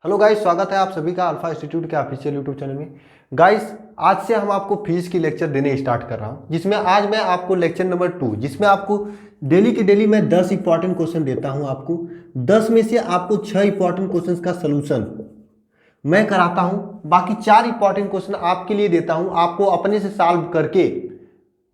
Hello guys, स्वागत है आप सभी का अल्फा इंस्टीट्यूट के ऑफिशियल यूट्यूब चैनल में। गाइस, आज से हम आपको फिजिक्स की लेक्चर देने स्टार्ट कर रहा हूं, जिसमें आज मैं आपको लेक्चर नंबर 2, जिसमें आपको डेली के डेली मैं 10 इंपॉर्टेंट क्वेश्चन देता हूं। आपको 10 में से आपको 6 इंपॉर्टेंट क्वेश्चन का सलूशन मैं कराता हूं, बाकी 4 इंपॉर्टेंट क्वेश्चन आपके लिए देता हूं। आपको अपने से सॉल्व करके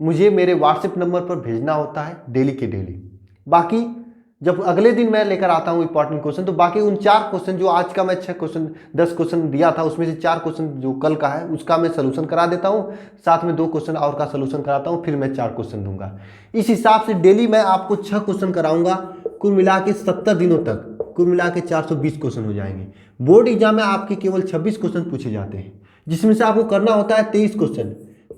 मुझे मेरे व्हाट्सएप नंबर पर भेजना होता है डेली के डेली। बाकी जब अगले दिन मैं लेकर आता हूं इंपॉर्टेंट क्वेश्चन, तो बाकी उन 4 क्वेश्चन जो आज का मैं 6 क्वेश्चन 10 क्वेश्चन दिया था, उसमें से 4 क्वेश्चन जो कल का है उसका मैं सलूशन करा देता हूं, साथ में 2 क्वेश्चन और का सलूशन कराता हूं, फिर मैं 4 क्वेश्चन दूंगा। इस हिसाब से डेली मैं आपको 6 क्वेश्चन कराऊंगा, कुल मिला के 70 दिनों तक कुल मिला के 420 क्वेश्चन हो जाएंगे। बोर्ड एग्जाम में आपके केवल 26 क्वेश्चन पूछे जाते हैं, जिसमें से आपको करना होता है 23 क्वेश्चन।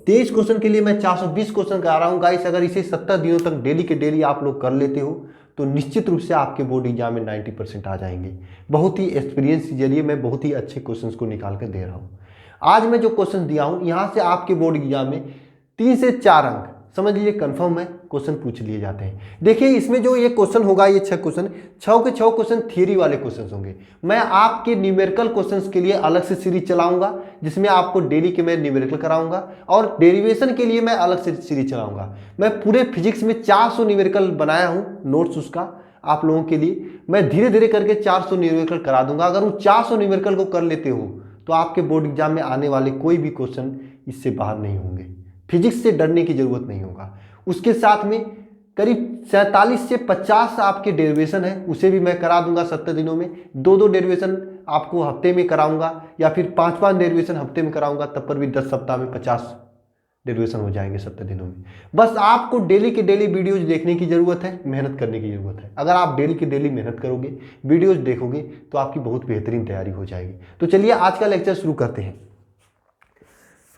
23 क्वेश्चन के लिए मैं 420 क्वेश्चन करा रहा हूँ गाइस। अगर इसे 70 दिनों तक डेली के डेली आप लोग कर लेते हो तो निश्चित रूप से आपके बोर्ड एग्जाम में 90% आ जाएंगे। बहुत ही एक्सपीरियंस के जरिए मैं बहुत ही अच्छे क्वेश्चंस को निकाल कर दे रहा हूँ। आज मैं जो क्वेश्चन दिया हूँ, यहाँ से आपके बोर्ड एग्जाम में 3 से 4 अंक समझ लीजिए कन्फर्म है, क्वेश्चन पूछ लिए जाते हैं। देखिए, इसमें जो ये क्वेश्चन होगा, ये 6 क्वेश्चन, 6 के 6 क्वेश्चन थियरी वाले क्वेश्चन होंगे। मैं आपके न्यूमेरिकल क्वेश्चंस के लिए अलग से सीरीज चलाऊंगा, जिसमें आपको डेली के मैं न्यूमेरिकल कराऊंगा, और डेरिवेशन के लिए मैं अलग से सीरीज चलाऊंगा। मैं पूरे फिजिक्स में 400 न्यूमेरिकल बनाया हूं, नोट्स उसका आप लोगों के लिए। मैं धीरे धीरे करके 400 न्यूमेरिकल करा दूंगा। अगर वो 400 न्यूमेरिकल को कर लेते हो तो आपके बोर्ड एग्जाम में आने वाले कोई भी क्वेश्चन इससे बाहर नहीं होंगे। फिजिक्स से डरने की जरूरत नहीं होगा। उसके साथ में करीब 47 से 50 आपके डेरिवेशन है, उसे भी मैं करा दूंगा 70 दिनों में। 2-2 डेरिवेशन आपको हफ्ते में कराऊंगा, या फिर 5-5 डेरिवेशन हफ्ते में कराऊंगा, तब पर भी 10 सप्ताह में 50 डेरिवेशन हो जाएंगे 70 दिनों में। बस आपको डेली के डेली वीडियोज देखने की जरूरत है, मेहनत करने की जरूरत है। अगर आप डेली के डेली मेहनत करोगे, वीडियोज देखोगे, तो आपकी बहुत बेहतरीन तैयारी हो जाएगी। तो चलिए आज का लेक्चर शुरू करते हैं।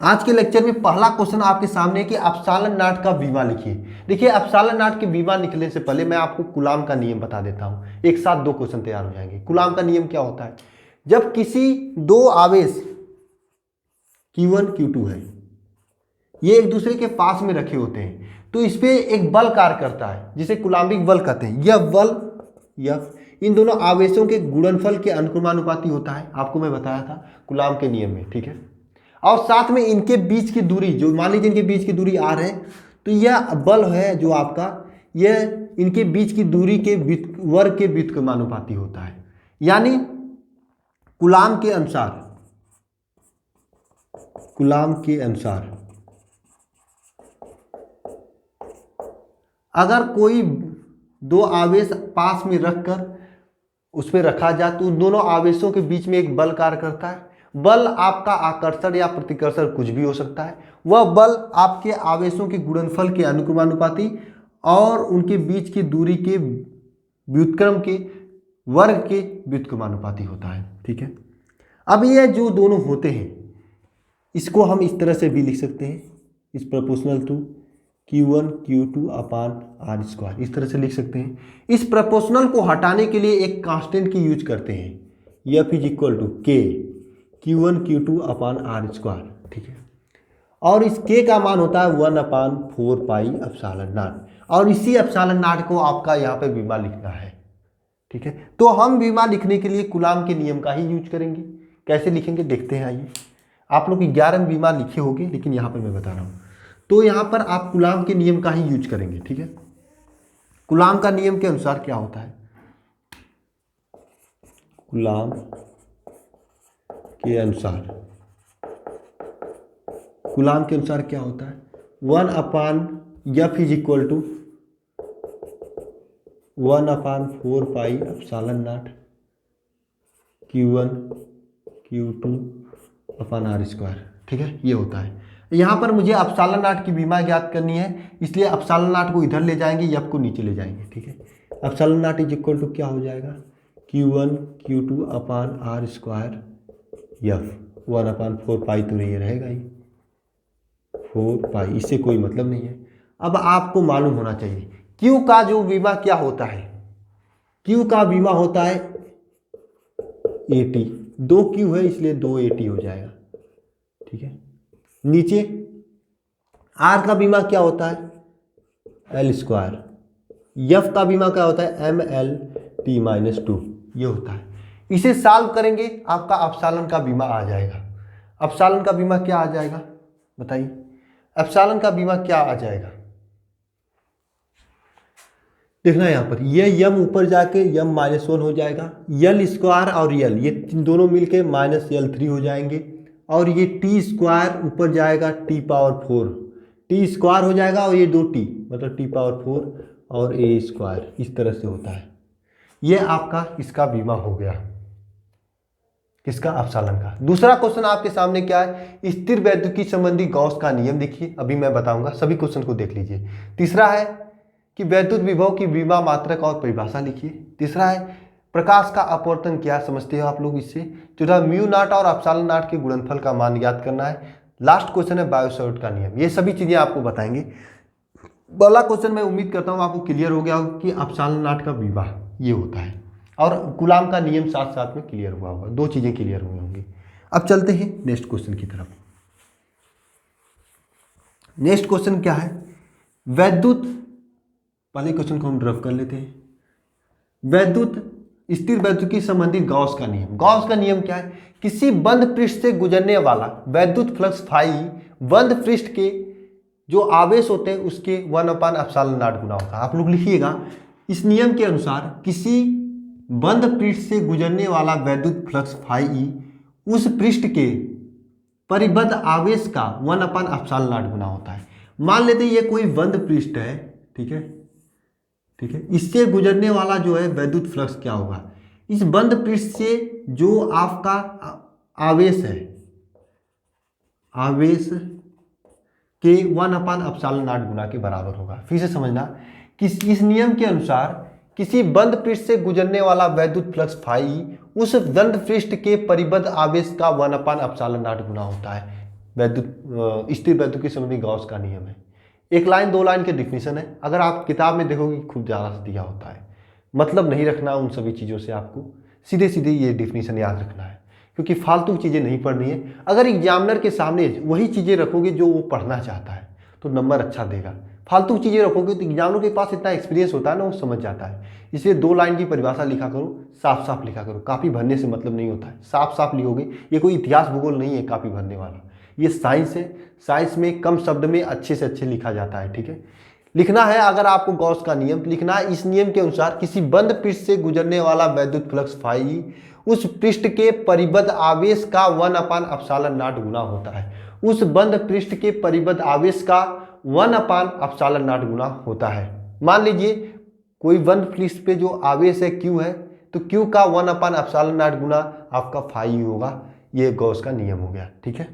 आज के लेक्चर में पहला क्वेश्चन आपके सामने है कि एप्सिलॉन नॉट का बीमा लिखिए। देखिए, एप्सिलॉन नॉट के बीमा लिखने से पहले मैं आपको कूलॉम का नियम बता देता हूं। एक साथ 2 क्वेश्चन तैयार हो जाएंगे। कूलॉम का नियम क्या होता है? जब किसी 2 आवेश Q1 Q2 है, ये एक दूसरे के पास में रखे होते हैं, तो इस पे एक बल कार्य करता है, जिसे कूलॉम्बिक बल कहते हैं। यह बल F इन दोनों आवेशों के गुणनफल के अनुक्रमानुपाती होता है, आपको मैं बताया था कूलॉम के नियम में, ठीक है। और साथ में इनके बीच की दूरी, जो मान लीजिए इनके बीच की दूरी r है, तो यह बल है जो आपका, यह इनके बीच की दूरी के वर्ग के व्युत्क्रमानुपाती होता है। यानी कूलॉम के अनुसार अगर कोई 2 आवेश पास में रखकर उस पर रखा जाए, तो उन दोनों आवेशों के बीच में एक बल कार्य करता है। बल आपका आकर्षण या प्रतिकर्षण कुछ भी हो सकता है। वह बल आपके आवेशों के गुणनफल के अनुक्रमानुपाती और उनके बीच की दूरी के व्युत्क्रम के वर्ग के व्युत्क्रमानुपाती होता है, ठीक है। अब ये जो दोनों होते हैं, इसको हम इस तरह से भी लिख सकते हैं, is proportional to Q1 Q2 upon R square, इस तरह से लिख सकते हैं। इस प्रोपोर्शनल को हटाने के लिए एक कांस्टेंट की यूज करते हैं, F is equal to K Q1 Q2 upon R square, ठीक है। और इस K का मान होता है 1/4 पाई एप्सिलॉन नॉट, और इसी एप्सिलॉन नॉट को आपका यहाँ पे बीमा लिखना है, ठीक है। तो हम बीमा लिखने के लिए कूलॉम के नियम का ही यूज करेंगे। कैसे लिखेंगे देखते हैं, आइए। आप लोग 11 बीमा लिखे होंगे, लेकिन यहाँ पर मैं बता रहा हूँ। तो यहाँ पर आप कूलॉम के नियम का ही यूज करेंगे, ठीक है। कूलॉम का नियम के अनुसार क्या होता है? कूलॉम के अनुसार क्या होता है? 1/F is equal to 1/4 pi epsilon naught Q1 Q2 upon R square, ठीक है। ये होता है। यहाँ पर मुझे एप्सिलॉन नॉट की बीमा ज्ञात करनी है, इसलिए एप्सिलॉन नॉट को इधर ले जाएंगे, F को नीचे ले जाएंगे, ठीक है। Epsilon naught is equal to क्या हो जाएगा? Q1 Q2 upon R square F 1/4 pi, तो ये रहेगा ही 4 पाई, इससे कोई मतलब नहीं है। अब आपको मालूम होना चाहिए Q का जो बीमा क्या होता है। Q का बीमा होता है 80, 2 Q है इसलिए 280 हो जाएगा, ठीक है। नीचे R का बीमा क्या होता है? L square. F का बीमा क्या होता है? ML T-2, ये होता है। इसे सॉल्व करेंगे, आपका अपसालन का बीमा आ जाएगा। अपसालन का बीमा क्या आ जाएगा बताइए, अपसालन का बीमा क्या आ जाएगा? देखना यहाँ पर, ये यम ऊपर जाके यम -1 हो जाएगा, यल स्क्वायर और यल ये दोनों मिलके -L3 हो जाएंगे, और ये टी स्क्वायर ऊपर जाएगा T⁴, टी स्क्वायर हो जाएगा, और ये 2t मतलब T⁴ और a स्क्वायर, इस तरह से होता है। ये आपका इसका बीमा हो गया, किसका? अपसालन का। दूसरा क्वेश्चन आपके सामने क्या है? स्थिर वैद्युति संबंधी गॉस का नियम। देखिए अभी मैं बताऊंगा, सभी क्वेश्चन को देख लीजिए। तीसरा है कि वैद्युत विभव की बीमा मात्रक और परिभाषा लिखिए। तीसरा है प्रकाश का अपवर्तन क्या समझते हो आप लोग इससे। चौथा μ0 और अपसालन नॉट के गुणनफल का मान ज्ञात करना है। लास्ट क्वेश्चन है बायो-सैवर्ट का नियम। ये सभी चीजें आपको बताएंगे। पहला क्वेश्चन मैं उम्मीद करता हूँ आपको क्लियर हो गया होगा कि अपसालन नॉट का बीमा ये होता है, और कूलाम का नियम साथ साथ में क्लियर हुआ होगा। दो चीजें क्लियर हुई होंगी। अब चलते हैं नेक्स्ट क्वेश्चन की तरफ। नेक्स्ट क्वेश्चन क्या है? वैद्युत, पहले क्वेश्चन को हम ड्रॉप कर लेते हैं। वैद्युत स्थिर वैद्युति संबंधी गॉस का नियम। गॉस का नियम क्या है? किसी बंद पृष्ठ से गुजरने वाला वैद्युत फ्लक्स फाई बंद पृष्ठ के जो आवेश होते हैं उसके 1/ε0 गुना होता है। आप लोग लिखिएगा, इस नियम के अनुसार किसी बंद पृष्ठ से गुजरने वाला वैद्युत फ्लक्स फाई उस पृष्ठ के परिबद्ध आवेश का 1/ε0 गुना होता है। मान लेते हैं ये कोई बंद पृष्ठ है, ठीक है, ठीक है, इससे गुजरने वाला जो है वैद्युत फ्लक्स क्या होगा? इस बंद पृष्ठ से जो आपका आवेश है, आवेश के 1/ε0 गुना के बराबर होगा। फिर से समझना कि इस नियम के अनुसार किसी बंद पृष्ठ से गुजरने वाला वैद्युत फ्लक्स फाई उस बंद पृष्ठ के परिबद्ध आवेश का 1/ε0 गुना होता है। वैद्युत स्थिर वैद्युति संबंधी गॉस का नियम है। एक लाइन दो लाइन के डिफिनीशन है। अगर आप किताब में देखोगे खूब ज़्यादा से दिया होता है, मतलब नहीं रखना उन सभी चीज़ों से, आपको सीधे सीधे ये डिफिनीशन याद रखना है, क्योंकि फालतू चीज़ें नहीं पढ़नी है। अगर एग्जामिनर के सामने वही चीज़ें रखोगे जो वो पढ़ना चाहता है तो नंबर अच्छा देगा। फालतू चीज़ें रखोगे तो एग्जामिनर के पास इतना एक्सपीरियंस होता है ना, वो समझ जाता है। इसलिए 2 लाइन की परिभाषा लिखा करो, साफ साफ लिखा करो। काफ़ी भरने से मतलब नहीं होता है, साफ साफ लिखोगे। ये कोई इतिहास भूगोल नहीं है काफ़ी भरने वाला, ये साइंस है। साइंस में कम शब्द में अच्छे से अच्छे लिखा जाता है, ठीक है। लिखना है अगर आपको गॉस का नियम लिखना है, इस नियम के अनुसार किसी बंद पृष्ठ से गुजरने वाला वैद्युत फ्लक्स फाई उस पृष्ठ के परिबद्ध आवेश का 1/ε0 गुना होता है। उस बंद पृष्ठ के परिबद्ध आवेश का 1/ε0 गुना होता है। मान लीजिए कोई बंद पृष्ठ पे जो आवेश है Q है, तो Q का 1/ε0 गुना आपका फाई होगा। ये गॉस का नियम हो गया, ठीक है।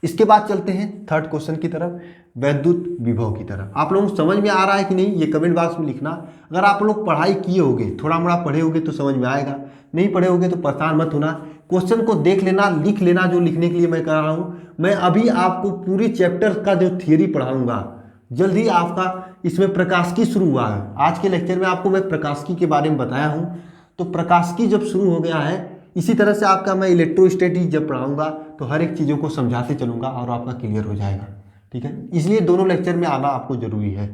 इसके बाद चलते हैं थर्ड क्वेश्चन की तरफ, वैद्युत विभव की तरफ। आप लोगों को समझ में आ रहा है कि नहीं, ये कमेंट बॉक्स में लिखना। अगर आप लोग पढ़ाई किए होगे, थोड़ा मोड़ा पढ़े होगे तो समझ में आएगा, नहीं पढ़े होगे तो परेशान मत होना। क्वेश्चन को देख लेना, लिख लेना, जो लिखने के लिए मैं कर रहा हूँ। मैं अभी आपको पूरी चैप्टर का जो थियरी पढ़ाऊँगा, जल्दी आपका इसमें प्रकाशिकी शुरू हुआ है। आज के लेक्चर में आपको मैं प्रकाशिकी के बारे में बताया हूँ, तो प्रकाशिकी जब शुरू हो गया है, इसी तरह से आपका मैं इलेक्ट्रोस्टैटिक जब पढ़ाऊंगा तो हर एक चीज़ों को समझाते चलूँगा और आपका क्लियर हो जाएगा, ठीक है। इसलिए दोनों लेक्चर में आना आपको जरूरी है,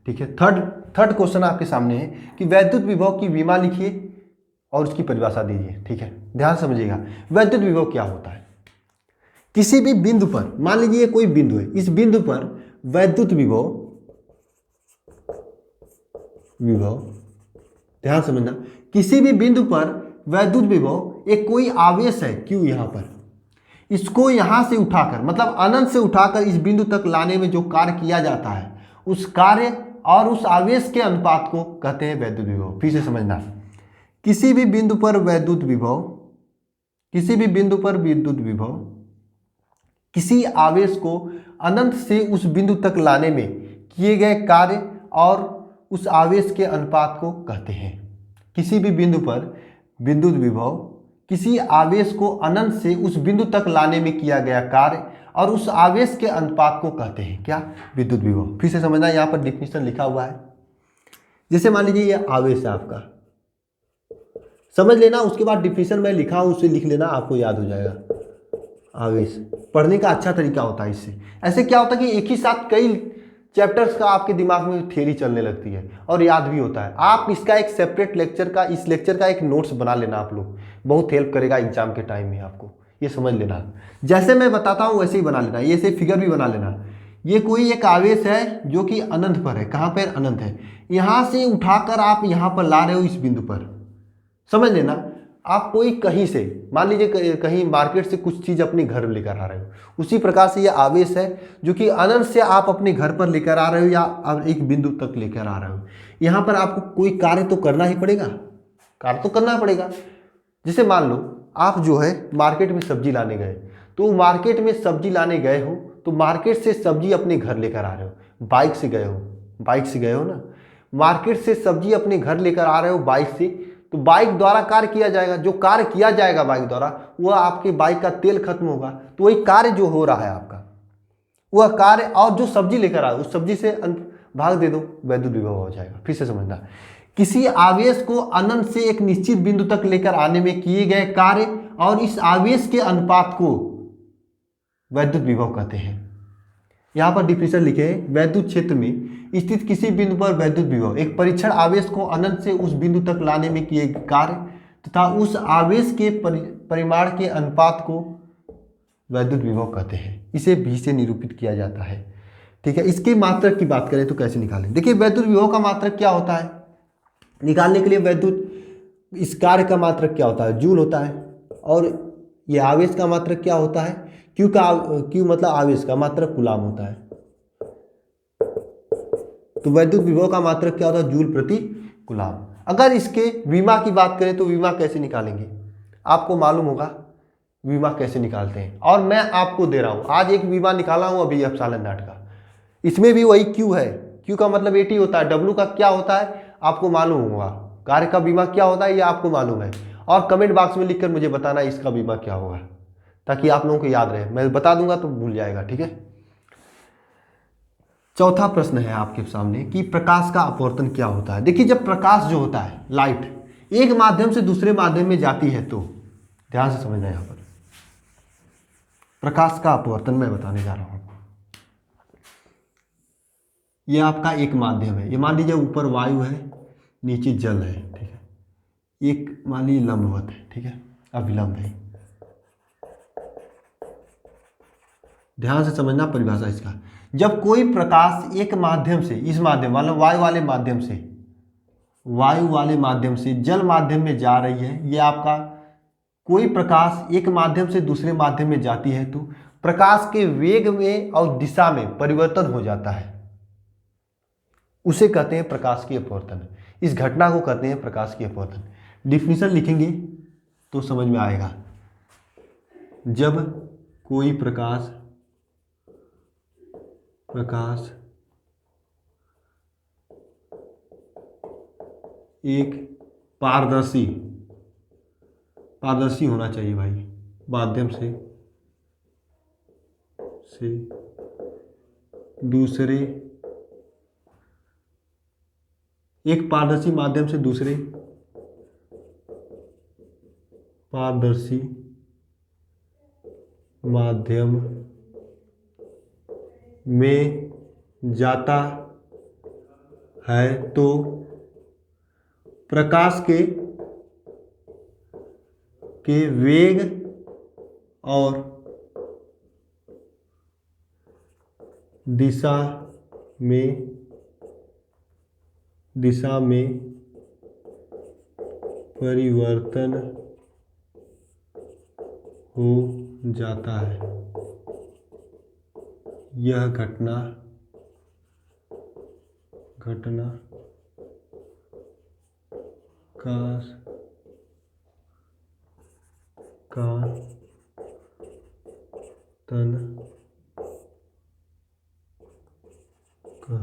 ठीक है। थर्ड क्वेश्चन आपके सामने है कि वैद्युत विभव की विमा लिखिए और उसकी परिभाषा दीजिए, ठीक है। ध्यान समझिएगा, वैद्युत विभव क्या होता है? किसी भी बिंदु पर, मान लीजिए कोई बिंदु है, इस बिंदु पर वैद्युत विभव, ध्यान समझना, किसी भी बिंदु पर वैद्युत विभव, एक कोई आवेश है Q यहाँ पर, इसको यहाँ से उठाकर, मतलब अनंत से उठाकर इस बिंदु तक लाने में जो कार्य किया जाता है, उस कार्य और उस आवेश के अनुपात को कहते हैं वैद्युत विभव। फिर से समझना, किसी भी बिंदु पर वैद्युत विभव, किसी भी बिंदु पर विद्युत विभव किसी आवेश को अनंत से उस बिंदु तक लाने में किए गए कार्य और उस आवेश के अनुपात को कहते हैं। किसी भी बिंदु पर विद्युत विभव किसी आवेश को अनंत से उस बिंदु तक लाने में किया गया कार्य और उस आवेश के अनुपात को कहते हैं क्या? विद्युत विभव। फिर से समझना, यहाँ पर डिफिनीशन लिखा हुआ है। जैसे मान लीजिए ये आवेश है आपका, समझ लेना, उसके बाद डिफिनीशन मैं लिखा हूँ उसे लिख लेना, आपको याद हो जाएगा। आवेश पढ़ने का अच्छा तरीका होता है इससे। ऐसे क्या होता है कि एक ही साथ कई चैप्टर्स का आपके दिमाग में थ्योरी चलने लगती है और याद भी होता है। आप इसका एक सेपरेट लेक्चर का, इस लेक्चर का एक नोट्स बना लेना आप लोग, बहुत हेल्प करेगा एग्जाम के टाइम में आपको, ये समझ लेना। जैसे मैं बताता हूँ वैसे ही बना लेना, ये से फिगर भी बना लेना। ये कोई एक आवेश है जो कि अनंत पर है, कहाँ पर अनंत है, यहाँ से उठाकर आप यहाँ पर ला रहे हो इस बिंदु पर, समझ लेना। आप कोई कहीं से, मान लीजिए कहीं मार्केट से कुछ चीज़ अपने घर लेकर आ रहे हो, उसी प्रकार से ये आवेश है जो कि अनंत से आप अपने घर पर लेकर आ रहे हो या आप एक बिंदु तक लेकर आ रहे हो। यहाँ पर आपको कोई कार्य तो करना ही पड़ेगा, कार्य तो करना पड़ेगा। जैसे मान लो आप जो है मार्केट में सब्जी लाने गए, तो मार्केट में सब्जी लाने गए हो तो मार्केट से सब्जी अपने घर लेकर आ रहे हो, बाइक से गए हो, बाइक से गए हो ना, मार्केट से सब्जी अपने घर लेकर आ रहे हो बाइक से, तो बाइक द्वारा कार्य किया जाएगा, जो कार्य किया जाएगा बाइक द्वारा वह आपके बाइक का तेल खत्म होगा, तो वही कार्य जो हो रहा है आपका वह कार्य, और जो सब्जी लेकर आए उस सब्जी से भाग दे दो, वैद्युत विभव हो जाएगा। फिर से समझना, किसी आवेश को अनंत से एक निश्चित बिंदु तक लेकर आने में किए गए कार्य और इस आवेश के अनुपात को वैद्युत विभव कहते हैं। यहाँ पर डिफिनेशन लिखे हैं, वैद्युत क्षेत्र में स्थित किसी बिंदु पर वैद्युत विभव एक परीक्षण आवेश को अनंत से उस बिंदु तक लाने में किए कार्य तथा उस आवेश के परिमाण के अनुपात को वैद्युत विभव कहते हैं। इसे भी से निरूपित किया जाता है। ठीक है, इसके मात्रक की बात करें तो कैसे निकालें। देखिए वैद्युत विभव का मात्रक क्या होता है, निकालने के लिए वैद्युत इस कार्य का मात्रक क्या होता है, जूल होता है, और ये आवेश का मात्रक क्या होता है, क्यू मतलब आवेश का मात्रक कूलाम होता है। तो वैद्युत विभव का मात्रक क्या होता है, जूल प्रति कूलाम। अगर इसके विमा की बात करें तो विमा कैसे निकालेंगे, आपको मालूम होगा विमा कैसे निकालते हैं, और मैं आपको दे रहा हूं आज एक विमा निकाला हूं अभी एप्सिलॉन नॉट का, इसमें भी वही क्यू है, क्यू का मतलब 80 होता है, डब्ल्यू का क्या होता है आपको मालूम होगा, कार्य का बीमा क्या होता है ये आपको मालूम है, और कमेंट बॉक्स में लिखकर मुझे बताना इसका बीमा क्या होगा, ताकि आप लोगों को याद रहे। मैं बता दूंगा तो भूल जाएगा। ठीक है, चौथा प्रश्न है आपके सामने कि प्रकाश का अपवर्तन क्या होता है। देखिए जब प्रकाश जो होता है, लाइट एक माध्यम से दूसरे माध्यम में जाती है, तो ध्यान से समझना, यहाँ पर प्रकाश का अपवर्तन मैं बताने जा रहा हूँ आपको। ये आपका एक माध्यम है, ये मान लीजिए ऊपर वायु है नीचे जल है, ठीक है, एक मान लीजिए लंबवत है, ठीक है, अभिलंब है। ध्यान से समझना परिभाषा इसका, जब कोई प्रकाश एक माध्यम से, इस माध्यम मतलब वायु वाले माध्यम से, वायु वाले माध्यम से जल माध्यम में जा रही है, ये आपका कोई प्रकाश एक माध्यम से दूसरे माध्यम में जाती है तो प्रकाश के वेग में और दिशा में परिवर्तन हो जाता है, उसे कहते हैं प्रकाश की अपवर्तन। इस घटना को कहते हैं प्रकाश की अपवर्तन। डिफिनीशन लिखेंगे तो समझ में आएगा। जब कोई प्रकाश एक पारदर्शी होना चाहिए भाई, माध्यम से दूसरे, एक पारदर्शी माध्यम से दूसरे पारदर्शी माध्यम में जाता है तो प्रकाश के वेग और दिशा में परिवर्तन हो जाता है। यह घटना का तन का।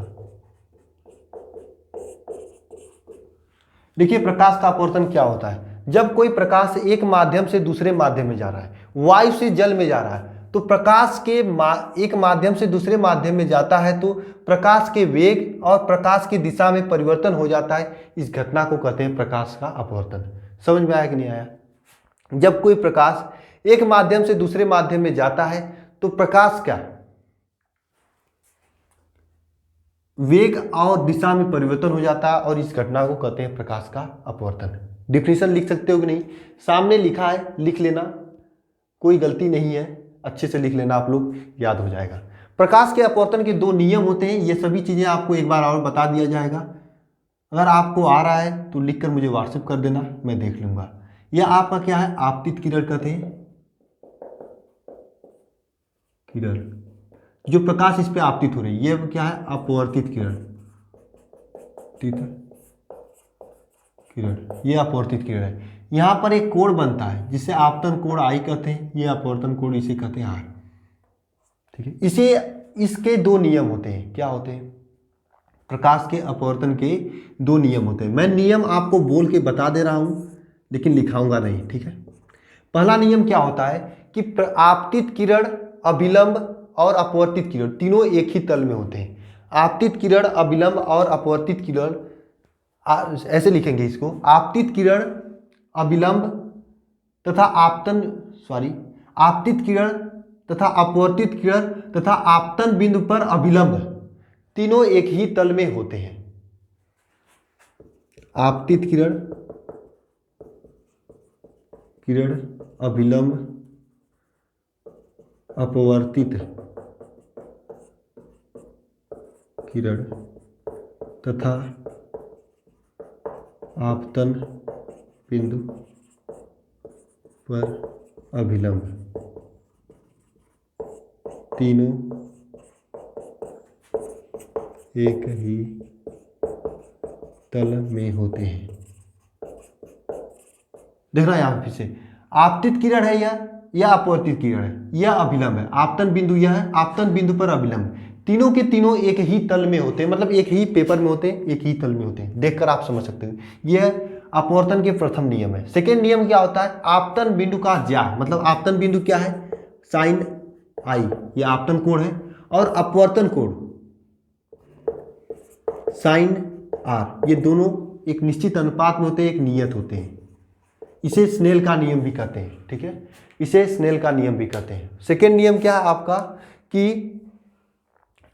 देखिए प्रकाश का अपवर्तन क्या होता है, जब कोई प्रकाश एक माध्यम से दूसरे माध्यम में जा रहा है, वायु से जल में जा रहा है, तो प्रकाश के एक माध्यम से दूसरे माध्यम में जाता है तो प्रकाश के वेग और प्रकाश की दिशा में परिवर्तन हो जाता है। इस घटना को कहते हैं प्रकाश का अपवर्तन। समझ में आया कि नहीं आया। जब कोई प्रकाश एक माध्यम से दूसरे माध्यम में जाता है तो प्रकाश क्या वेग और दिशा में परिवर्तन हो जाता है और इस घटना को कहते हैं प्रकाश का अपवर्तन। डिफिनीशन लिख सकते हो कि नहीं, सामने लिखा है, लिख लेना, कोई गलती नहीं है, अच्छे से लिख लेना, आप लोग याद हो जाएगा। प्रकाश के अपवर्तन के दो नियम होते हैं, ये सभी चीज़ें आपको एक बार और बता दिया जाएगा। अगर आपको आ रहा है तो लिखकर मुझे व्हाट्सएप कर देना, मैं देख लूँगा। यह आपका क्या है, आपतित किरण कहते हैं, किरण जो प्रकाश इस पे आपतित हो रही है, ये क्या है, अपवर्तित किरण, किरण, ये अपवर्तित किरण है। यहाँ पर एक कोण बनता है जिसे आपतन कोण आई कहते हैं, ये अपवर्तन कोण इसे कहते हैं आर। ठीक है, इसे इसके दो नियम होते हैं, क्या होते हैं, प्रकाश के अपवर्तन के दो नियम होते हैं। मैं नियम आपको बोल के बता दे रहा हूँ लेकिन लिखाऊंगा नहीं, ठीक है। पहला नियम क्या होता है कि आपतित किरण, अभिलंब और अपवर्तित किरण तीनों एक ही तल में होते हैं। आपतित किरण, अभिलंब और अपवर्तित किरण, ऐसे लिखेंगे इसको, आपतित किरण, अभिलंब तथा आपतित किरण तथा अपवर्तित किरण तथा आपतन बिंदु पर अभिलंब तीनों एक ही तल में होते हैं। आपतित किरण, अभिलंब, अपवर्तित किरण तथा आपतन बिंदु पर अभिलंब तीनों एक ही तल में होते हैं। देखना यहाँ फिर से, आपतित किरण है यह अपवर्तित किरण है, यह अभिलंब है, आपतन बिंदु यह है, आपतन बिंदु पर अभिलंब, तीनों के तीनों एक ही तल में होते हैं, मतलब एक ही पेपर में होते हैं, एक ही तल में होते हैं। देखकर आप समझ सकते हो, यह अपवर्तन के प्रथम नियम है। सेकेंड नियम क्या होता है, आपतन बिंदु का ज्या, मतलब आपतन बिंदु क्या है, साइन आई, यह आपतन कोण है, और अपवर्तन कोण साइन आर, ये दोनों एक निश्चित अनुपात में होते हैं, एक नियत होते हैं। इसे स्नेल का नियम भी कहते हैं, ठीक है, इसे स्नेल का नियम भी कहते हैं। सेकेंड नियम क्या है आपका कि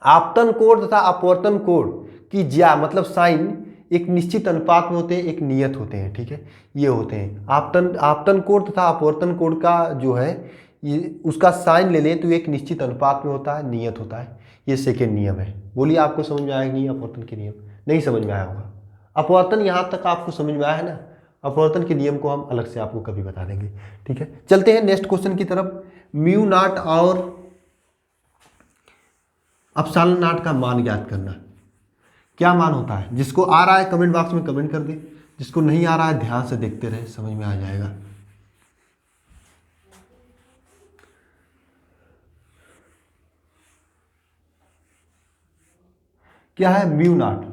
आपतन कोण तथा अपवर्तन कोण की ज्या, मतलब साइन, एक निश्चित अनुपात में होते हैं, एक नियत होते हैं, ठीक है, ये होते हैं। आपतन कोण तथा अपवर्तन कोण का जो है ये, उसका साइन ले लें तो एक निश्चित अनुपात में होता है, नियत होता है। ये सेकेंड नियम है। बोलिए आपको समझ में आएगा नहीं अपवर्तन के नियम, नहीं समझ में आया होगा। अपवर्तन यहाँ तक आपको समझ में आया है ना, अपवर्तन के नियम को हम अलग से आपको कभी बता देंगे, ठीक है। चलते हैं नेक्स्ट क्वेश्चन की तरफ। म्यू नॉट और अपसालन नॉट का मान ज्ञात करना। क्या मान होता है, जिसको आ रहा है कमेंट बॉक्स में कमेंट कर दे, जिसको नहीं आ रहा है ध्यान से देखते रहे, समझ में आ जाएगा। क्या है म्यू नॉट,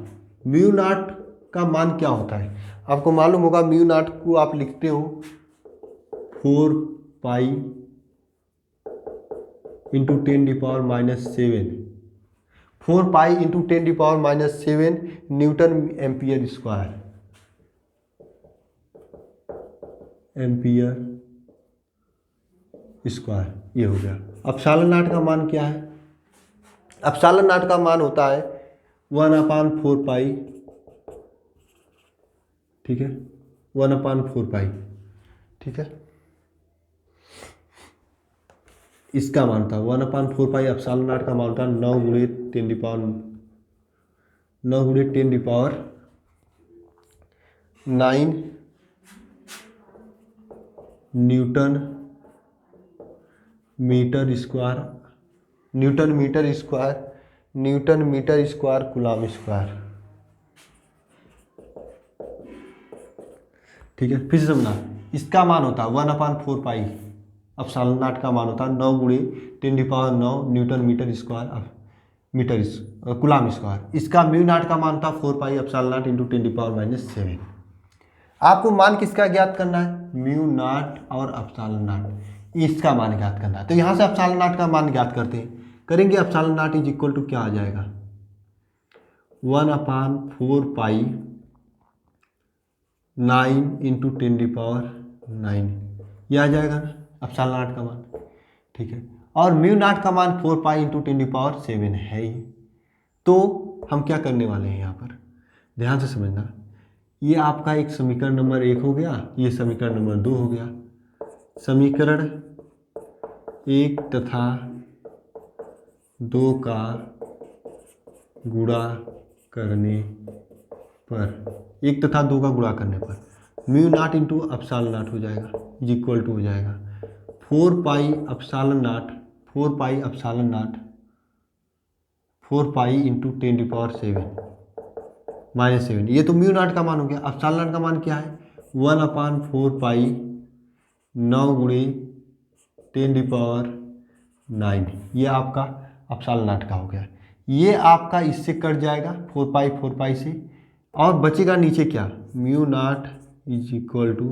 म्यू नॉट का मान क्या होता है, आपको मालूम होगा। म्यू नॉट को आप लिखते हो 4 pi into 10⁻⁷, 4 pi into 10⁻⁷ Newton ampere square, ये हो गया। अपसालन नॉट का मान क्या है, अपसालन नॉट का मान होता है 1/4 पाई, ठीक है, 1/4 पाई, ठीक है, इसका मान था 1/4 पाई। अपसालन नॉट का मान था 9 × 10⁹ newton metre square coulomb square, ठीक है। फिर से समझना, इसका मान होता है 1/4 पाई, अपसालन नॉट का मान होता है 9 × 10⁹ न्यूटन मीटर कूलम स्क्वायर। इसका म्यू नॉट का मान था 4 पाई अपसालन नॉट इंटू 10⁻⁷। आपको मान किसका ज्ञात करना है, म्यू नॉट और अपसालन नॉट, इसका मान ज्ञात करना है। तो यहाँ से अपसालन नॉट का मान ज्ञात करते हैं, करेंगे। अपसालन नॉट इज इक्वल टू क्या आ जाएगा, 1/4 पाई 9 इंटू 10⁹, यह आ जाएगा ना अपसालन नॉट का मान, ठीक है। और म्यू नॉट का मान 4 पाई इंटू 10⁻⁷ है ही। तो हम क्या करने वाले हैं यहाँ पर, ध्यान से समझना। ये आपका एक समीकरण नंबर 1 हो गया, ये समीकरण नंबर 2 हो गया। समीकरण 1 तथा 2 का गुणा करने पर, 1 तथा 2 का गुणा करने पर mu naught into epsilon naught हो जाएगा, इज इक्वल टू हो जाएगा 4 pi epsilon naught, 4 pi epsilon naught 4 pi into 10⁻7 ये तो म्यू नॉट का मान हो गया। अपसाल नॉट का मान क्या है, 1/4 पाई 9 गुणे 10⁻9, ये आपका अपसाल नॉट का हो गया। ये आपका इससे कट जाएगा 4 पाई से, और बचेगा नीचे क्या, mu naught is equal to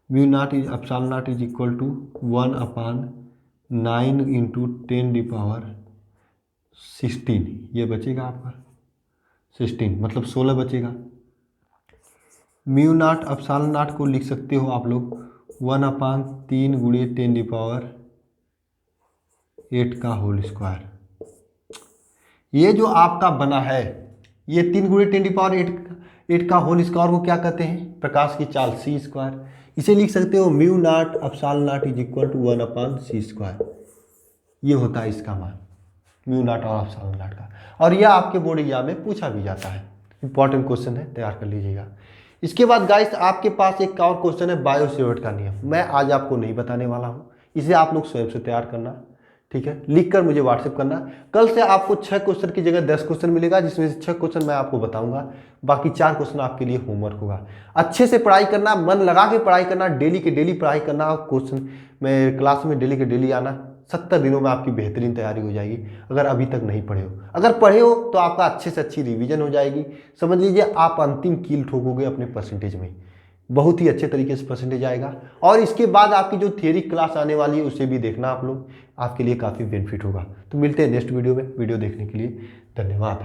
mu naught is epsilon naught is equal to 1/9 into 10⁻16, ये बचेगा आपका 16, मतलब 16 बचेगा। म्यू नॉट अपसाल नॉट को लिख सकते हो आप लोग 1/3 गुणे 10⁻8 का होल स्क्वायर। ये जो आपका बना है, ये 3 गुणे 10⁻8 का होल स्क्वायर को क्या कहते हैं, प्रकाश की चाल सी स्क्वायर। इसे लिख सकते हो mu naught epsilon naught is equal to 1/c²। ये होता है इसका मान, म्यू नॉट और अपसाल नॉट का। और यह आपके बोर्ड एग्जाम में पूछा भी जाता है, इंपॉर्टेंट क्वेश्चन है, तैयार कर लीजिएगा। इसके बाद गाइस आपके पास एक और क्वेश्चन है बायो सेवर्ट का नियम। मैं आज आपको नहीं बताने वाला हूँ, इसे आप लोग स्वयं से तैयार करना, ठीक है। लिखकर मुझे व्हाट्सएप करना। कल से आपको 6 क्वेश्चन की जगह 10 क्वेश्चन मिलेगा, जिसमें से 6 क्वेश्चन मैं आपको बताऊंगा, बाकी 4 क्वेश्चन आपके लिए होमवर्क होगा। अच्छे से पढ़ाई करना, मन लगा के पढ़ाई करना, डेली के डेली पढ़ाई करना, और क्वेश्चन में क्लास में डेली के डेली आना। 70 दिनों में आपकी बेहतरीन तैयारी हो जाएगी, अगर अभी तक नहीं पढ़े हो। अगर पढ़े हो तो आपका अच्छे से अच्छी रिवीजन हो जाएगी। समझ लीजिए आप अंतिम कील ठोकोगे अपने परसेंटेज में, बहुत ही अच्छे तरीके से परसेंटेज आएगा। और इसके बाद आपकी जो थियरी क्लास आने वाली है उसे भी देखना आप लोग, आपके लिए काफ़ी बेनिफिट होगा। तो मिलते हैं नेक्स्ट वीडियो में। वीडियो देखने के लिए धन्यवाद।